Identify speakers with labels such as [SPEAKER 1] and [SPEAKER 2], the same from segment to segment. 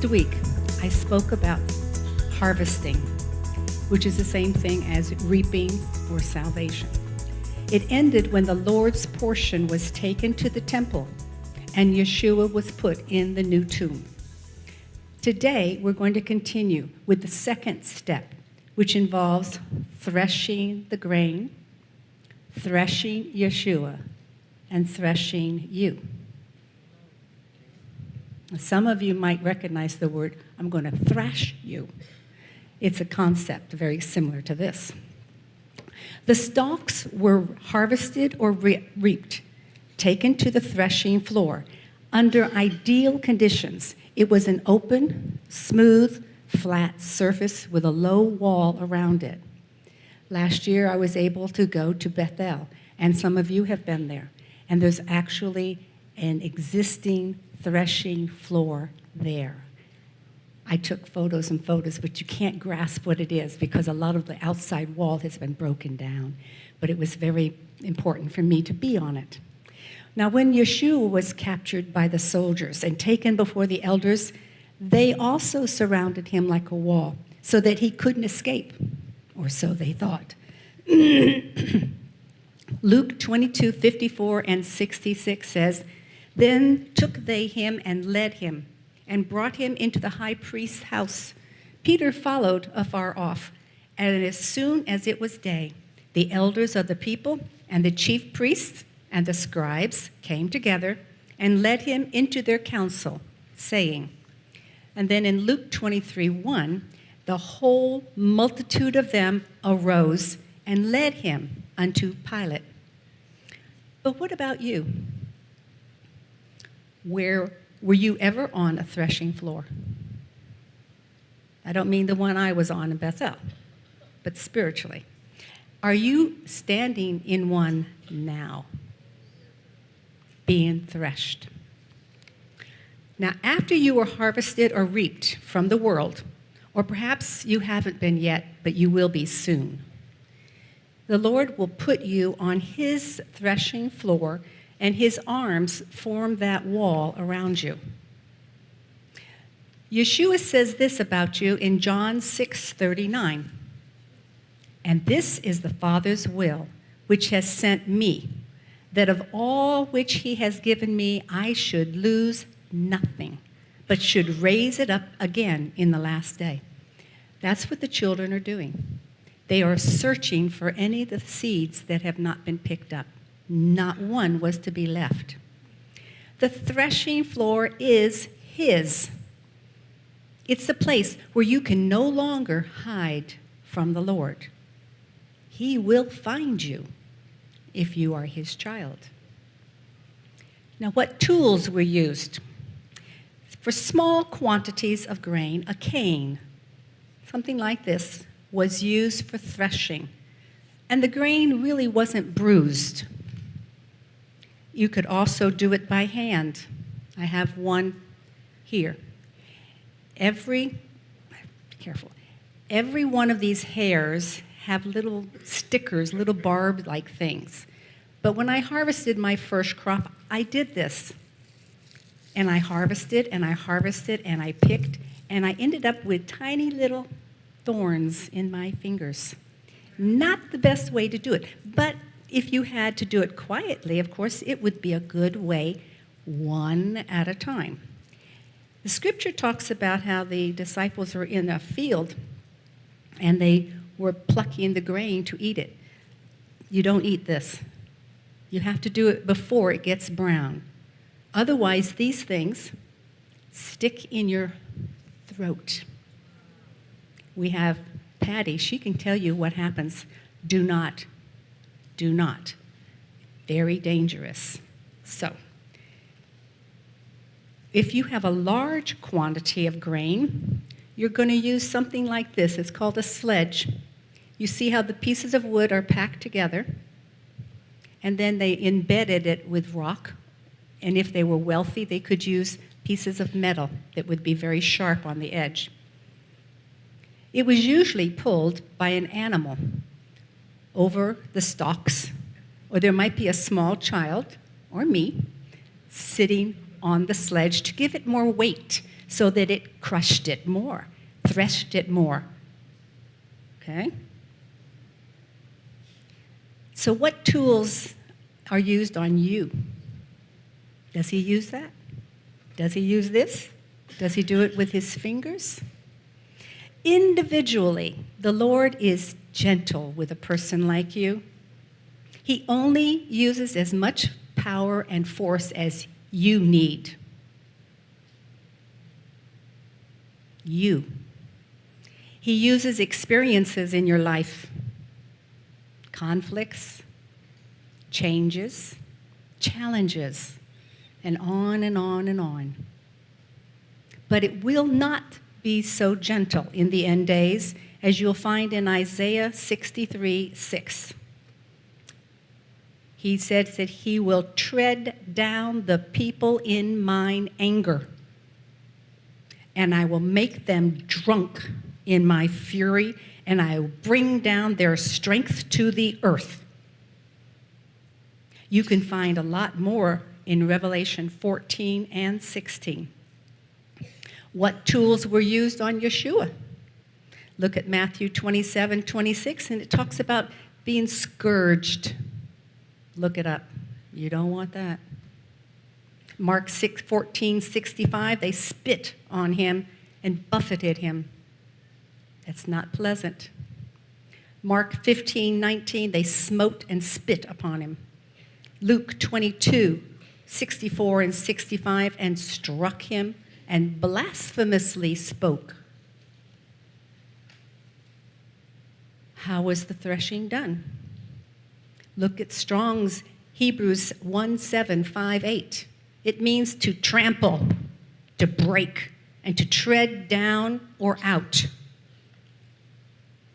[SPEAKER 1] Last week, I spoke about harvesting, which is the same thing as reaping or salvation. It ended when the Lord's portion was taken to the temple and Yeshua was put in the new tomb. Today, we're going to continue with the second step, which involves threshing the grain, threshing Yeshua, and threshing you. Some of you might recognize the word, I'm going to thrash you. It's a concept very similar to this. The stalks were harvested or reaped, taken to the threshing floor. Under ideal conditions, it was an open, smooth, flat surface with a low wall around it. Last year, I was able to go to Bethel, and some of you have been there. And there's actually an existing threshing floor there. I took photos and photos, but you can't grasp what it is because a lot of the outside wall has been broken down. But it was very important for me to be on it. Now, when Yeshua was captured by the soldiers and taken before the elders, they also surrounded him like a wall so that he couldn't escape, or so they thought. Luke 22:54 and 66 says, Then took they him and led him, and brought him into the high priest's house. Peter followed afar off, and as soon as it was day, the elders of the people and the chief priests and the scribes came together and led him into their council, saying, and then in Luke 23:1, the whole multitude of them arose and led him unto Pilate. But what about you? Were you ever on a threshing floor? I don't mean the one I was on in Bethel, but spiritually. Are you standing in one now, being threshed? Now, after you were harvested or reaped from the world, or perhaps you haven't been yet, but you will be soon, the Lord will put you on his threshing floor, and his arms form that wall around you. Yeshua says this about you in John 6:39. And this is the Father's will, which has sent me, that of all which he has given me, I should lose nothing, but should raise it up again in the last day. That's what the children are doing. They are searching for any of the seeds that have not been picked up. Not one was to be left. The threshing floor is his. It's the place where you can no longer hide from the Lord. He will find you if you are his child. Now, what tools were used? For small quantities of grain, a cane, something like this, was used for threshing. And the grain really wasn't bruised. You could also do it by hand. I have one here. Every one of these hairs have little stickers, little barb-like things. But when I harvested my first crop, I did this. And I harvested, and I picked, and I ended up with tiny little thorns in my fingers. Not the best way to do it, but if you had to do it quietly, of course, it would be a good way, one at a time. The scripture talks about how the disciples were in a field, and they were plucking the grain to eat it. You don't eat this. You have to do it before it gets brown. Otherwise, these things stick in your throat. We have Patty. She can tell you what happens. Do not. Very dangerous. So, if you have a large quantity of grain, you're going to use something like this. It's called a sledge. You see how the pieces of wood are packed together, and then they embedded it with rock. And if they were wealthy, they could use pieces of metal that would be very sharp on the edge. It was usually pulled by an animal over the stalks, or there might be a small child, or me, sitting on the sledge to give it more weight so that it crushed it more, threshed it more. Okay? So what tools are used on you? Does he use that? Does he use this? Does he do it with his fingers? Individually, the Lord is gentle with a person like you. He only uses as much power and force as you need. You. He uses experiences in your life, conflicts, changes, challenges, and on and on and on. But it will not be so gentle in the end days, as you'll find in Isaiah 63:6. He says that he will tread down the people in mine anger, and I will make them drunk in my fury, and I will bring down their strength to the earth. You can find a lot more in Revelation 14 and 16. What tools were used on Yeshua? Look at Matthew 27:26, and it talks about being scourged. Look it up. You don't want that. Mark 14:65, they spit on him and buffeted him. That's not pleasant. Mark 15:19, they smote and spit upon him. Luke 22:64 and 65, and struck him and blasphemously spoke. How was the threshing done? Look at Strong's Hebrews 1:758. It means to trample, to break, and to tread down or out.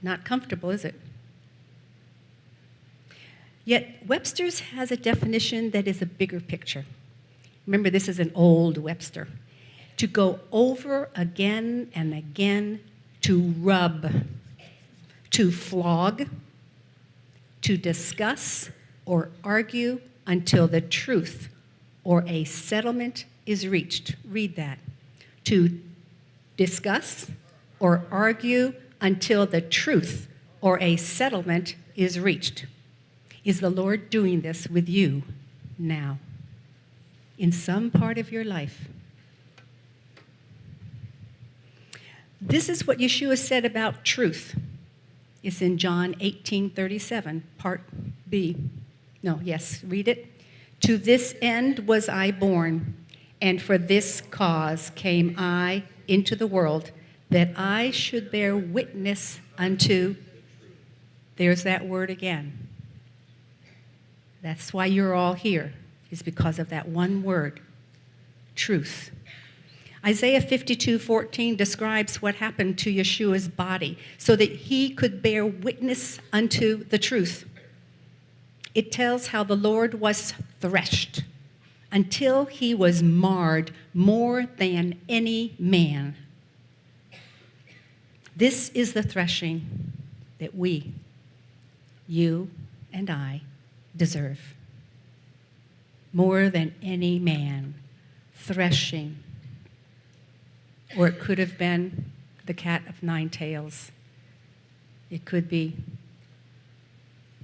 [SPEAKER 1] Not comfortable, is it? Yet Webster's has a definition that is a bigger picture. Remember, this is an old Webster. To go over again and again, to rub, to flog, to discuss or argue until the truth or a settlement is reached. Read that. To discuss or argue until the truth or a settlement is reached. Is the Lord doing this with you now, in some part of your life? This is what Yeshua said about truth. It's in John 18:37, part B. No, yes, read it. To this end was I born, and for this cause came I into the world, that I should bear witness unto, there's that word again. That's why you're all here, is because of that one word, truth. Isaiah 52:14 describes what happened to Yeshua's body so that he could bear witness unto the truth. It tells how the Lord was threshed until he was marred more than any man. This is the threshing that we, you and I, deserve. More than any man, threshing. Or it could have been the cat of nine tails. It could be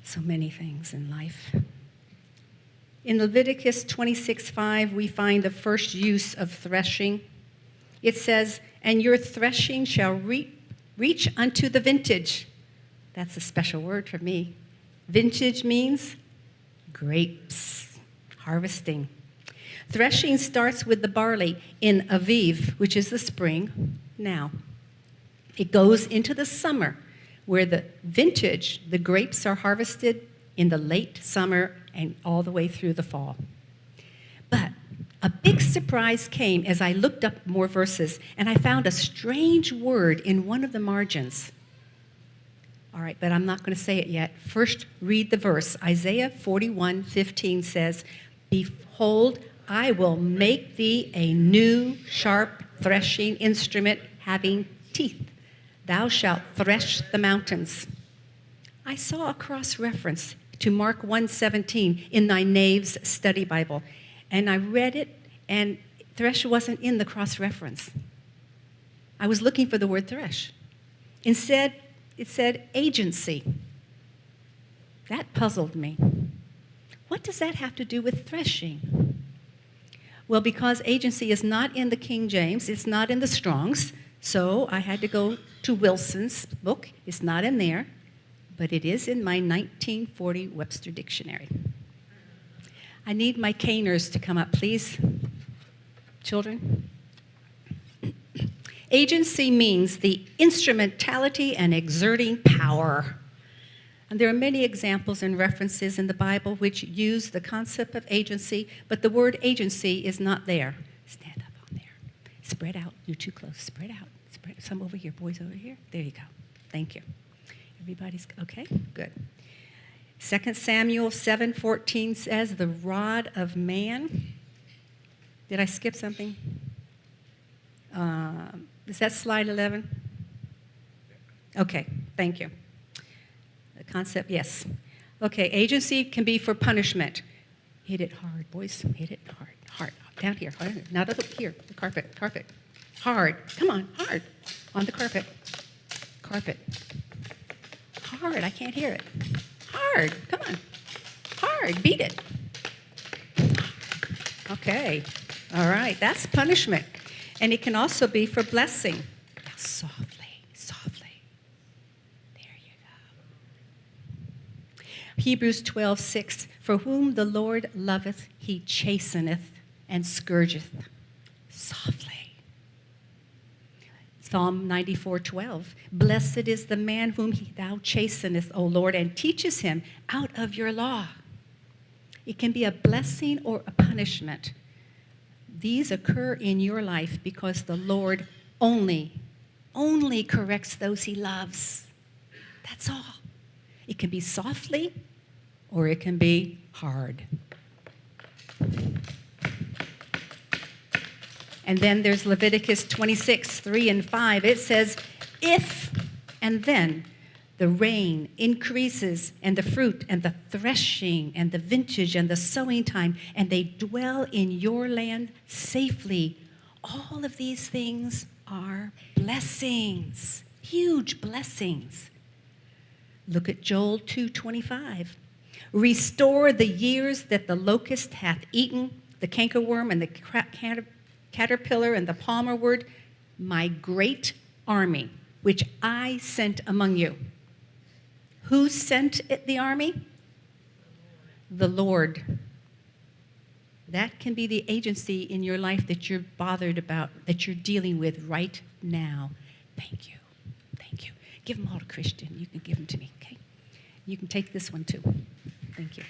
[SPEAKER 1] so many things in life. In Leviticus 26:5, we find the first use of threshing. It says, and your threshing shall reach unto the vintage. That's a special word for me. Vintage means grapes, harvesting. Threshing starts with the barley in Aviv, which is the spring, now. It goes into the summer, where the vintage, the grapes are harvested in the late summer and all the way through the fall. But a big surprise came as I looked up more verses, and I found a strange word in one of the margins. All right, but I'm not going to say it yet. First, read the verse. Isaiah 41:15 says, behold, I will make thee a new sharp threshing instrument having teeth. Thou shalt thresh the mountains. I saw a cross-reference to Mark 1:17 in thy knave's study Bible, and I read it, and thresh wasn't in the cross-reference. I was looking for the word thresh. Instead, it said agency. That puzzled me. What does that have to do with threshing? Well, because agency is not in the King James, it's not in the Strong's, so I had to go to Wilson's book. It's not in there, but it is in my 1940 Webster Dictionary. I need my caners to come up, please. Children. Agency means the instrumentality and exerting power. And there are many examples and references in the Bible which use the concept of agency, but the word agency is not there. Stand up on there. Spread out. You're too close. Spread out. Spread. Some over here. Boys over here. There you go. Thank you. Everybody's okay? Good. 2 Samuel 7:14 says, the rod of man. Did I skip something? Is that slide 11? Okay, thank you. The concept, yes. Okay, agency can be for punishment. Hit it hard, boys. Hit it hard, hard. Down here, hard. Not up here, the carpet. Hard. Come on, hard. On the carpet. Carpet. Hard, I can't hear it. Hard, come on. Hard, beat it. Okay, all right, that's punishment. And it can also be for blessing. Now, softly, softly. There you go. Hebrews 12:6, for whom the Lord loveth, he chasteneth and scourgeth. Softly. Psalm 94:12, blessed is the man whom thou chastenest, O Lord, and teachest him out of your law. It can be a blessing or a punishment. These occur in your life because the Lord only corrects those he loves. That's all. It can be softly or it can be hard. And then there's Leviticus 26:3-5. It says, if and then the rain increases, and the fruit, and the threshing, and the vintage, and the sowing time, and they dwell in your land safely. All of these things are blessings, huge blessings. Look at Joel 2:25. Restore the years that the locust hath eaten, the cankerworm, and the caterpillar, and the palmerworm, my great army, which I sent among you. Who sent the army? The Lord. That can be the agency in your life that you're bothered about, that you're dealing with right now. Thank you. Thank you. Give them all to Christian. You can give them to me, okay? You can take this one too. Thank you.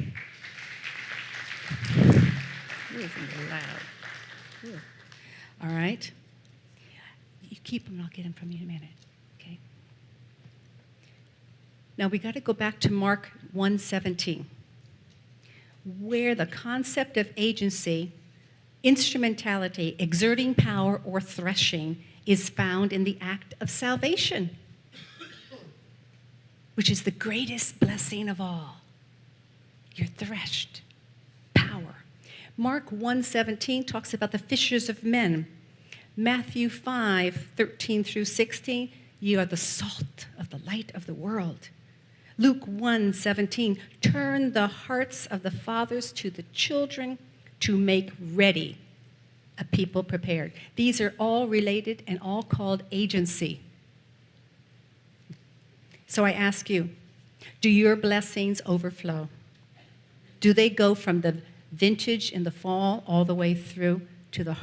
[SPEAKER 1] It isn't loud. Ooh. All right. You keep them, and I'll get them from you in a minute. Okay. Now we got to go back to Mark 1:17, where the concept of agency, instrumentality, exerting power, or threshing is found in the act of salvation, which is the greatest blessing of all. You're threshed. Power. Mark 1:17 talks about the fishers of men. Matthew 5:13-16, you are the salt of the light of the world. Luke 1:17, turn the hearts of the fathers to the children to make ready a people prepared. These are all related and all called agency. So I ask you, do your blessings overflow? Do they go from the vintage in the fall all the way through to the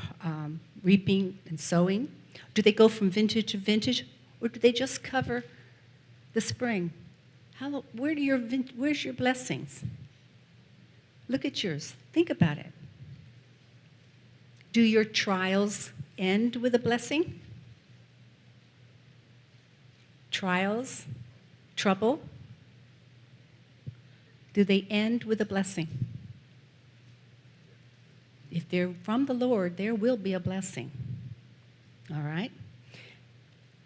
[SPEAKER 1] reaping and sowing? Do they go from vintage to vintage, or do they just cover the spring? Where's your blessings? Look at yours. Think about it. Do your trials end with a blessing? Trials, trouble, do they end with a blessing? If they're from the Lord, there will be a blessing. All right?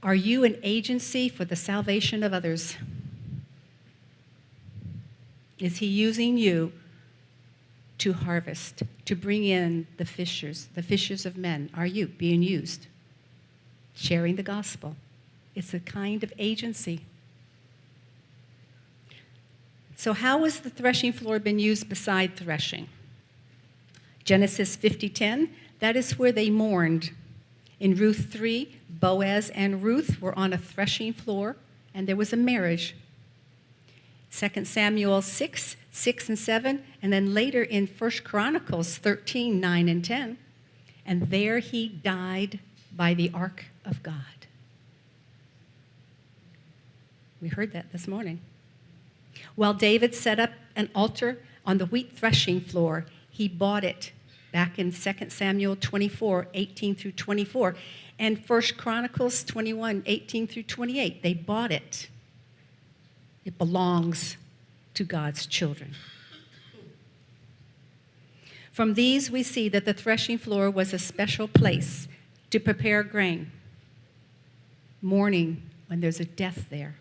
[SPEAKER 1] Are you an agency for the salvation of others? Is he using you to harvest, to bring in the fishers of men? Are you being used? sharing the gospel. It's a kind of agency. So how has the threshing floor been used beside threshing? Genesis 50:10, that is where they mourned. In Ruth 3, Boaz and Ruth were on a threshing floor, and there was a marriage. 2 Samuel 6 and 7, and then later in 1 Chronicles 13, 9 and 10. And there he died by the ark of God. We heard that this morning. While David set up an altar on the wheat threshing floor, he bought it back in 2 Samuel 24, 18 through 24, and 1 Chronicles 21, 18 through 28. They bought it. It belongs to God's children. From these, we see that the threshing floor was a special place to prepare grain, mourning when there's a death there.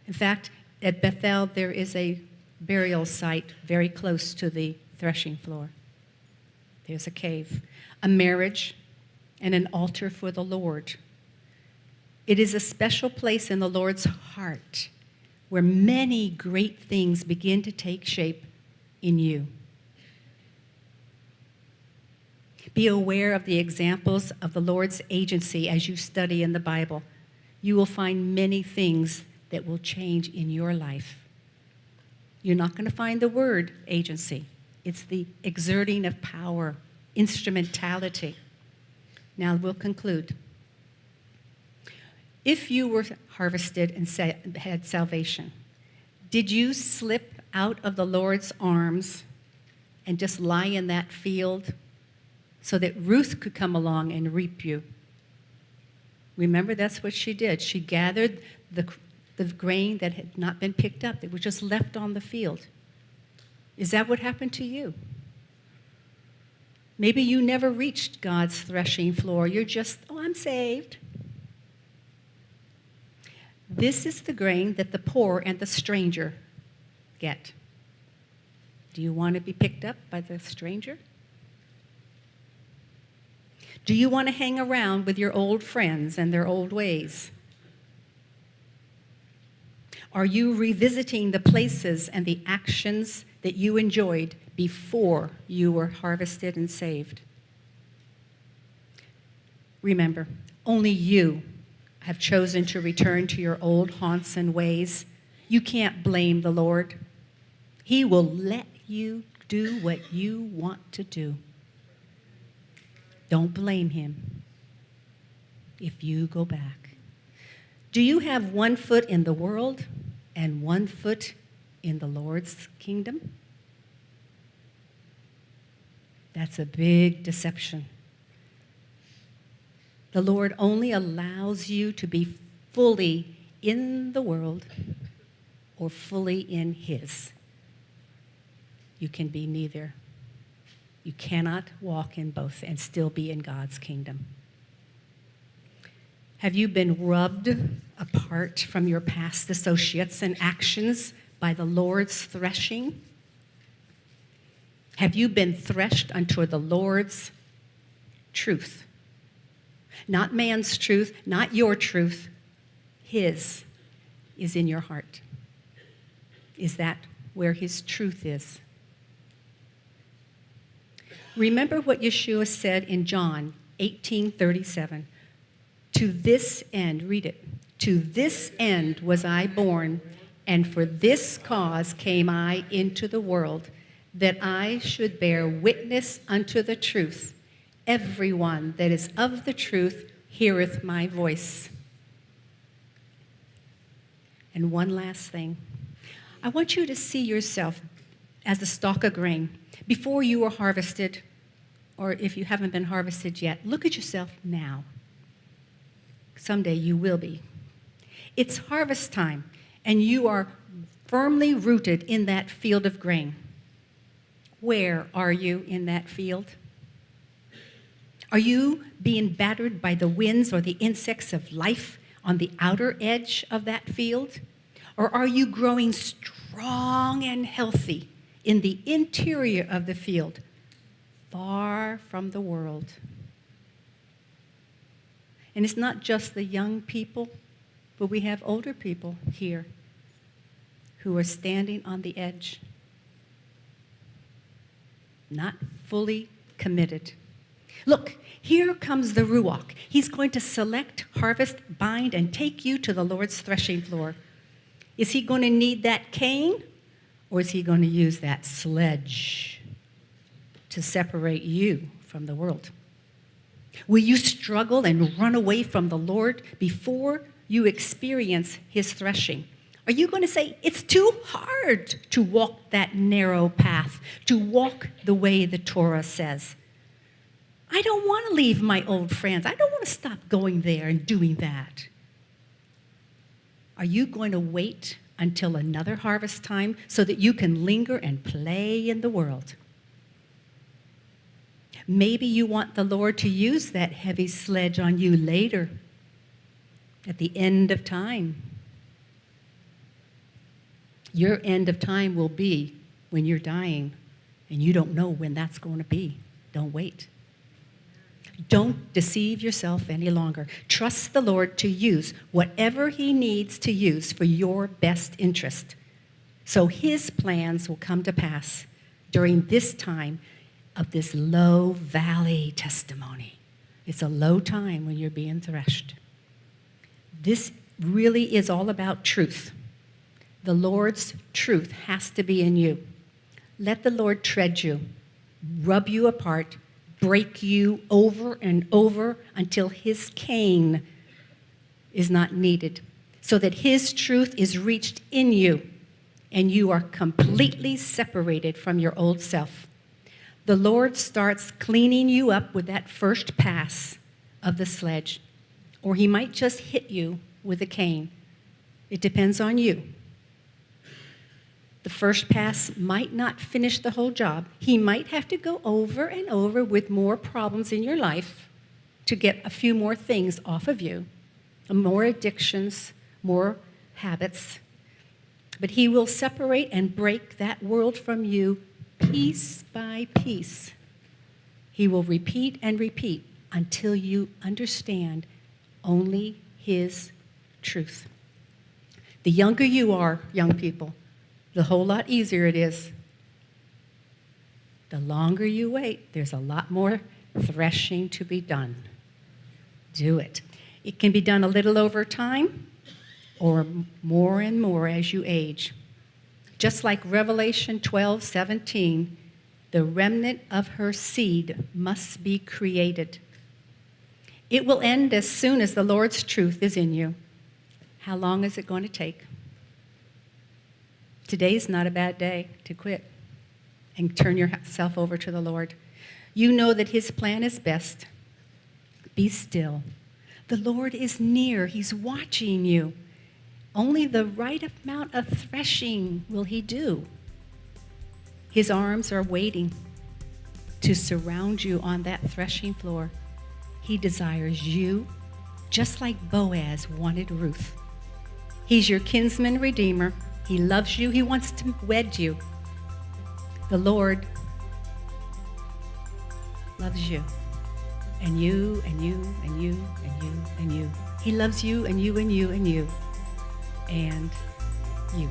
[SPEAKER 1] In fact, at Bethel, there is a burial site very close to the threshing floor. There's a cave, a marriage, and an altar for the Lord. It is a special place in the Lord's heart where many great things begin to take shape in you. Be aware of the examples of the Lord's agency as you study in the Bible. You will find many things that will change in your life. You're not going to find the word agency. It's the exerting of power, instrumentality. Now we'll conclude. If you were harvested and had salvation, did you slip out of the Lord's arms and just lie in that field so that Ruth could come along and reap you? Remember, that's what she did. She gathered the grain that had not been picked up, that was just left on the field. Is that what happened to you? Maybe you never reached God's threshing floor. You're just, I'm saved. This is the grain that the poor and the stranger get. Do you want to be picked up by the stranger? Do you want to hang around with your old friends and their old ways? Are you revisiting the places and the actions that you enjoyed before you were harvested and saved? Remember, only you have chosen to return to your old haunts and ways. You can't blame the Lord. He will let you do what you want to do. Don't blame him if you go back. Do you have 1 foot in the world and 1 foot in the Lord's kingdom? That's a big deception. The Lord only allows you to be fully in the world or fully in his. You can be neither. You cannot walk in both and still be in God's kingdom. Have you been rubbed apart from your past associates and actions by the Lord's threshing? Have you been threshed unto the Lord's truth? Not man's truth, not your truth. His is in your heart. Is that where his truth is? Remember what Yeshua said in John 18:37. To this end, read it. To this end was I born, and for this cause came I into the world, that I should bear witness unto the truth. Everyone that is of the truth heareth my voice. And one last thing. I want you to see yourself as a stalk of grain. Before you were harvested, or if you haven't been harvested yet, look at yourself now. Someday you will be. It's harvest time, and you are firmly rooted in that field of grain. Where are you in that field? Are you being battered by the winds or the insects of life on the outer edge of that field? Or are you growing strong and healthy in the interior of the field, far from the world? And it's not just the young people, but we have older people here who are standing on the edge, not fully committed. Look, here comes the Ruach. He's going to select, harvest, bind, and take you to the Lord's threshing floor. Is he going to need that cane, or is he going to use that sledge to separate you from the world? Will you struggle and run away from the Lord before you experience his threshing? Are you going to say, it's too hard to walk that narrow path, to walk the way the Torah says? I don't want to leave my old friends. I don't want to stop going there and doing that. Are you going to wait until another harvest time so that you can linger and play in the world? Maybe you want the Lord to use that heavy sledge on you later, at the end of time. Your end of time will be when you're dying, and you don't know when that's going to be. Don't wait. Don't deceive yourself any longer. Trust the Lord to use whatever he needs to use for your best interest, so his plans will come to pass during this time of this low valley testimony. It's a low time when you're being threshed. This really is all about truth. The Lord's truth has to be in you. Let the Lord tread you, rub you apart, break you over and over until his cane is not needed, so that his truth is reached in you and you are completely separated from your old self. The Lord starts cleaning you up with that first pass of the sledge, or he might just hit you with a cane. It depends on you. The first pass might not finish the whole job. He might have to go over and over with more problems in your life to get a few more things off of you, more addictions, more habits. But he will separate and break that world from you piece by piece. He will repeat and repeat until you understand only his truth. The younger you are, young people, the whole lot easier it is. The longer you wait, there's a lot more threshing to be done. Do it. It can be done a little over time or more and more as you age. Just like Revelation 12:17, the remnant of her seed must be created. It will end as soon as the Lord's truth is in you. How long is it going to take? Today's not a bad day to quit and turn yourself over to the Lord. You know that his plan is best. Be still. The Lord is near. He's watching you. Only the right amount of threshing will he do. His arms are waiting to surround you on that threshing floor. He desires you just like Boaz wanted Ruth. He's your kinsman redeemer. He loves you. He wants to wed you. The Lord loves you. And you, and you, and you, and you, and you. He loves you, and you, and you, and you. And you.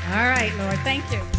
[SPEAKER 1] All right, Lord, thank you.